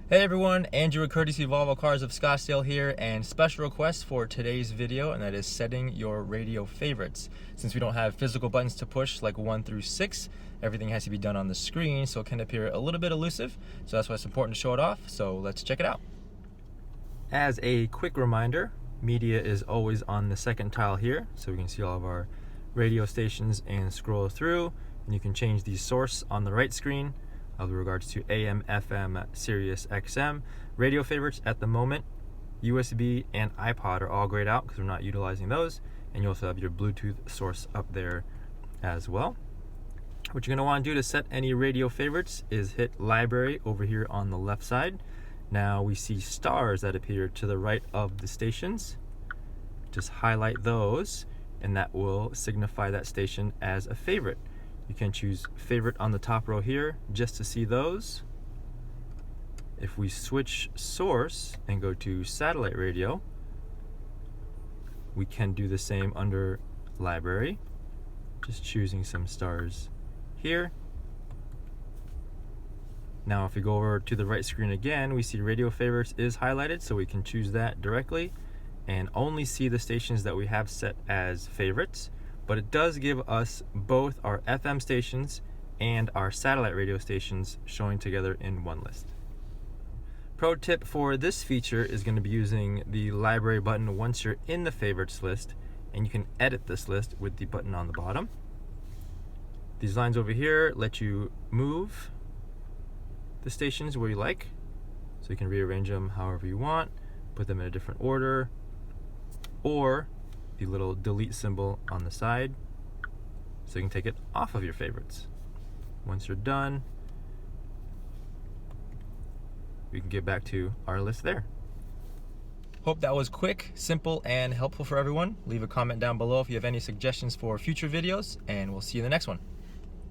Hey everyone, Andrew at Courtesy Volvo Cars of Scottsdale here, and special request for today's video, and that is setting your radio favorites. Since we don't have physical buttons to push like 1 through 6, everything has to be done on the screen, so it can appear a little bit elusive, so that's why it's important to show it off, so let's check it out. As a quick reminder, media is always on the second tile here, so we can see all of our radio stations and scroll through, and you can change the source on the right screen with regards to AM, FM, Sirius, XM. Radio favorites at the moment, USB and iPod are all grayed out because we're not utilizing those, and you also have your Bluetooth source up there as well. What you're going to want to do to set any radio favorites is hit Library over here on the left side. Now we see stars that appear to the right of the stations. Just highlight those, and that will signify that station as a favorite. You can choose favorite on the top row here just to see those. If we switch source and go to satellite radio, we can do the same under library, just choosing some stars here. Now if we go over to the right screen again, we see radio favorites is highlighted, so we can choose that directly and only see the stations that we have set as favorites. But it does give us both our FM stations and our satellite radio stations showing together in one list. Pro tip for this feature is going to be using the library button once you're in the favorites list, and you can edit this list with the button on the bottom. These lines over here let you move the stations where you like, so you can rearrange them however you want, put them in a different order, or the little delete symbol on the side, so you can take it off of your favorites. Once you're done, we can get back to our list there. Hope that was quick, simple, and helpful for everyone. Leave a comment down below if you have any suggestions for future videos, and we'll see you in the next one.